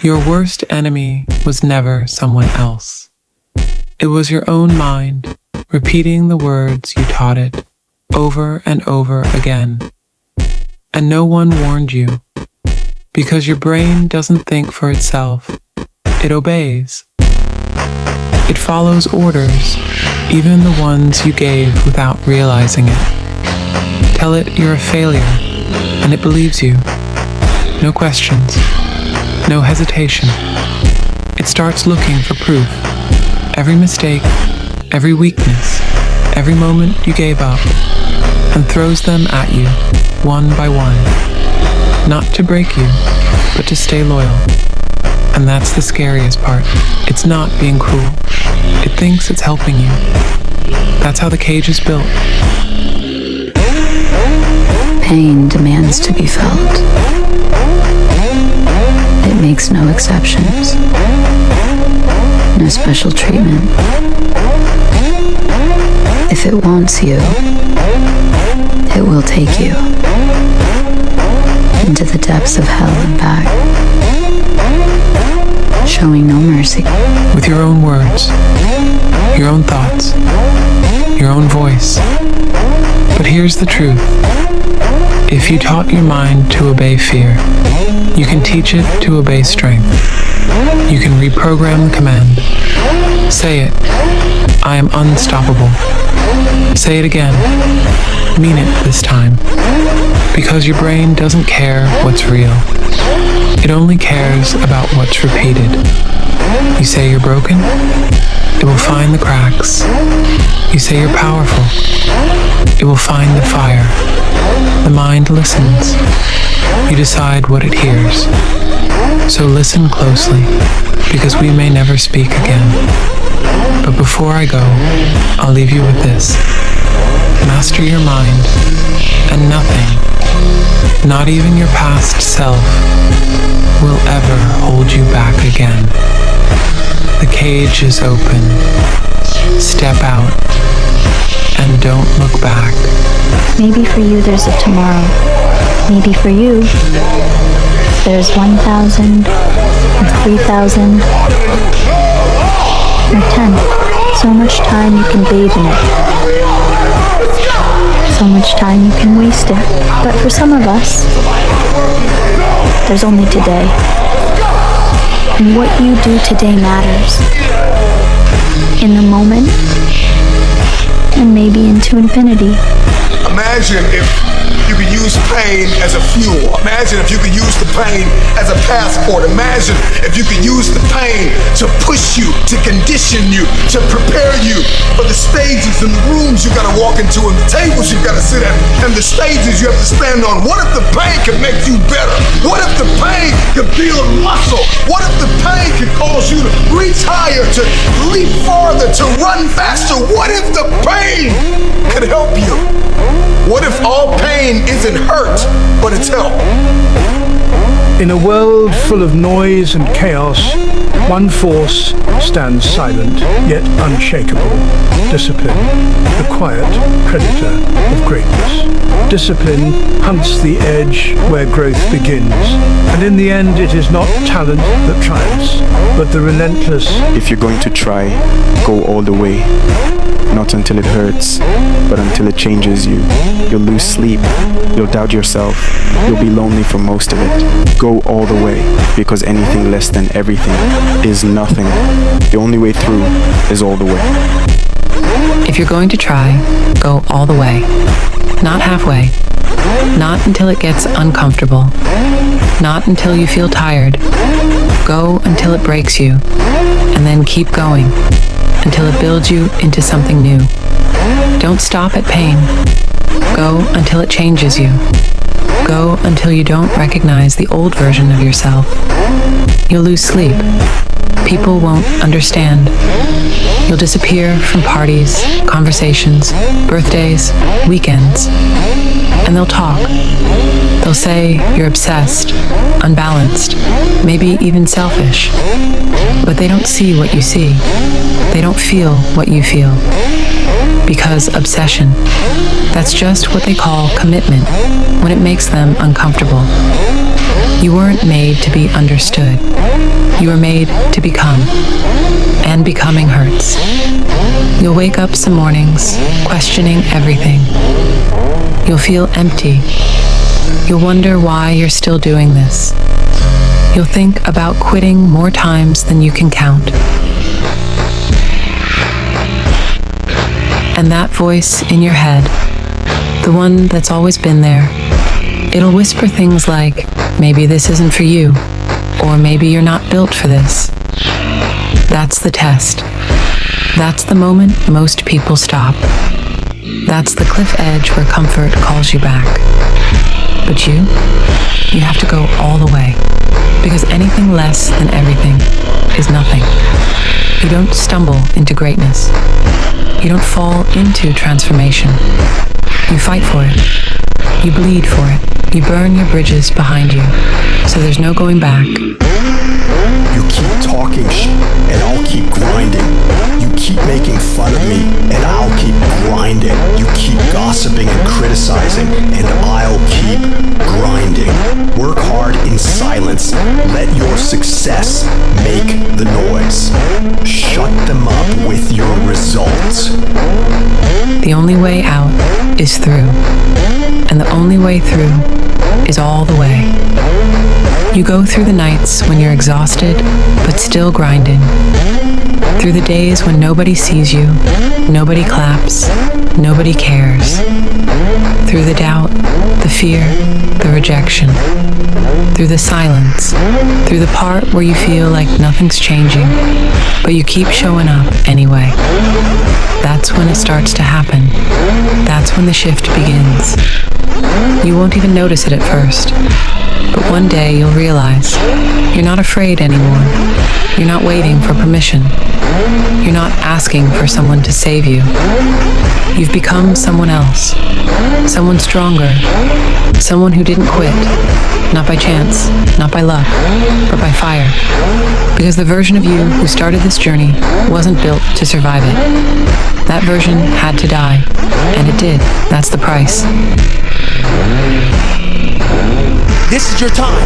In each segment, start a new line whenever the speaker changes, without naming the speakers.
Your worst enemy was never someone else. It was your own mind, repeating the words you taught it over and over again. And no one warned you, because your brain doesn't think for itself. It obeys. It follows orders, even the ones you gave without realizing it. Tell it you're a failure, and it believes you. No questions, no hesitation. It starts looking for proof. Every mistake, every weakness, every moment you gave up, and throws them at you, one by one. Not to break you, but to stay loyal. And that's the scariest part. It's not being cruel. It thinks it's helping you. That's how the cage is built.
Pain demands to be felt. It makes no exceptions. No special treatment. If it wants you, it will take you into the depths of hell and back, showing no mercy.
With your own words, your own thoughts, your own voice. But here's the truth. If you taught your mind to obey fear, you can teach it to obey strength. You can reprogram the command. Say it. I am unstoppable. Say it again. Mean it this time. Because your brain doesn't care what's real. It only cares about what's repeated. You say you're broken, it will find the cracks. You say you're powerful, it will find the fire. The mind listens. You decide what it hears. So listen closely, because we may never speak again. But before I go, I'll leave you with this. Master your mind, and nothing, not even your past self, will ever hold you back again. The cage is open. Step out, and don't look back.
Maybe for you there's a tomorrow. Maybe for you there's 1,000 or 3,000 or 10. So much time you can bathe in it. So much time you can waste it. But for some of us, there's only today. And what you do today matters. In the moment, and maybe into infinity.
Imagine if you could use pain as a fuel. Imagine if you could use the pain as a passport. Imagine if you could use the pain to push you, to condition you, to prepare you for the stages and the rooms you gotta walk into and the tables you gotta sit at and the stages you have to stand on. What if the pain could make you better? What if the pain could build muscle? What if the pain could cause you to reach higher, to leap farther, to run faster? What if the pain could help you? What if all pain isn't hurt, but it's help?
In a world full of noise and chaos, one force stands silent, yet unshakable. Discipline, the quiet creditor of greatness. Discipline hunts the edge where growth begins. And in the end, it is not talent that triumphs, but the relentless.
If you're going to try, go all the way. Not until it hurts, but until it changes you. You'll lose sleep, you'll doubt yourself, you'll be lonely for most of it. Go all the way, because anything less than everything is nothing. The only way through is all the way.
If you're going to try, go all the way. Not halfway. Not until it gets uncomfortable. Not until you feel tired. Go until it breaks you, and then keep going. Until it builds you into something new. Don't stop at pain. Go until it changes you. Go until you don't recognize the old version of yourself. You'll lose sleep. People won't understand. You'll disappear from parties, conversations, birthdays, weekends. And they'll talk. They'll say you're obsessed, unbalanced, maybe even selfish. But they don't see what you see. They don't feel what you feel. Because obsession, that's just what they call commitment when it makes them uncomfortable. You weren't made to be understood. You were made to become. And becoming hurts. You'll wake up some mornings questioning everything. You'll feel empty. You'll wonder why you're still doing this. You'll think about quitting more times than you can count. And that voice in your head, the one that's always been there, it'll whisper things like, maybe this isn't for you, or maybe you're not built for this. That's the test. That's the moment most people stop. That's the cliff edge where comfort calls you back. But you have to go all the way, because anything less than everything is nothing. You don't stumble into greatness. You don't fall into transformation. You fight for it. You bleed for it. You burn your bridges behind you, so there's no going back.
You keep talking and I'll keep grinding. You keep making fun of me and I'll keep grinding. You keep gossiping and criticizing and I'll keep grinding. Work hard in silence. Let your success make the noise. Shut them up with your results.
The only way out is through, and the only way through is all the way. You go through the nights when you're exhausted, but still grinding. Through the days when nobody sees you, nobody claps, nobody cares. Through the doubt, the fear, the rejection. Through the silence. Through the part where you feel like nothing's changing, but you keep showing up anyway. That's when it starts to happen. That's when the shift begins. You won't even notice it at first. But one day you'll realize you're not afraid anymore. You're not waiting for permission. You're not asking for someone to save you. You've become someone else. Someone stronger. Someone who didn't quit. Not by chance, not by luck, but by fire. Because the version of you who started this journey wasn't built to survive it. That version had to die. And it did. That's the price.
This is your time.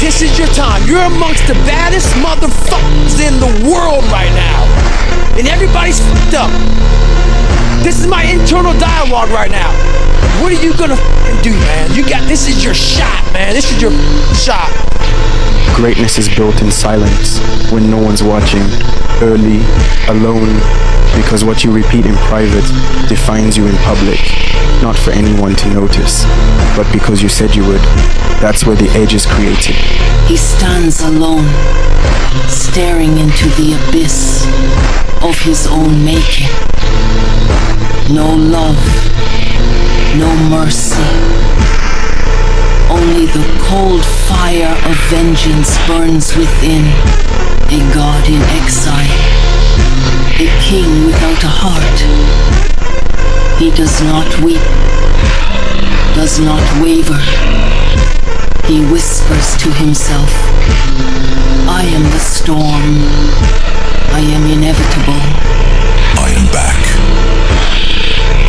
This is your time. You're amongst the baddest motherfuckers in the world right now. And everybody's fucked up. This is my internal dialogue right now. What are you gonna do, man? This is your shot, man. This is your shot.
Greatness is built in silence, when no one's watching, early, alone, because what you repeat in private defines you in public, not for anyone to notice, but because you said you would. That's where the edge is created.
He stands alone, staring into the abyss of his own making. No love, no mercy. Only the cold fire of vengeance burns within. A god in exile, a king without a heart. He does not weep, does not waver. He whispers to himself, I am the storm, I am inevitable.
I am back,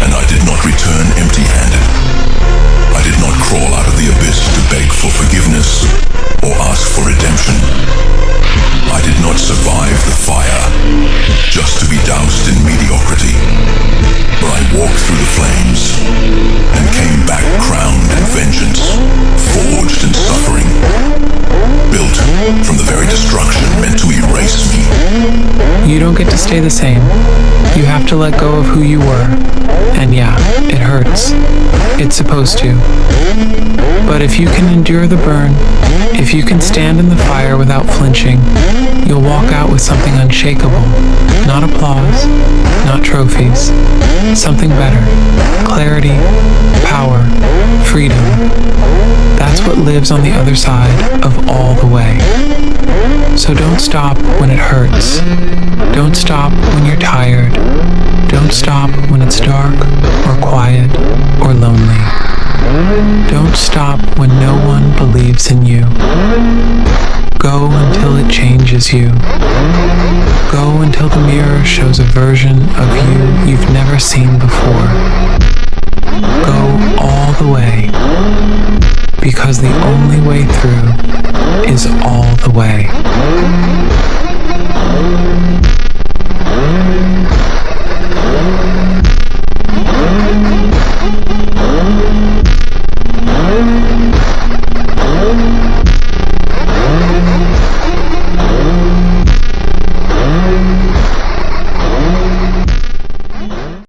and I did not return empty-handed. I did not crawl out of the abyss to beg for forgiveness or ask for redemption. I did not survive the fire just to be doused in mediocrity. But I walked through the flames and came back crowned in vengeance, forged in suffering, built from the very destruction meant to erase me.
You don't get to stay the same. You have to let go of who you were. And yeah, it hurts. It's supposed to. But if you can endure the burn, if you can stand in the fire without flinching, you'll walk out with something unshakable. Not applause, not trophies. Something better. Clarity, power, freedom. That's what lives on the other side of all the way. So don't stop when it hurts. Don't stop when you're tired. Don't stop when it's dark or quiet or lonely. Don't stop when no one believes in you. Go until it changes you. Go until the mirror shows a version of you you've never seen before. Go all the way, because the only way through is all the way.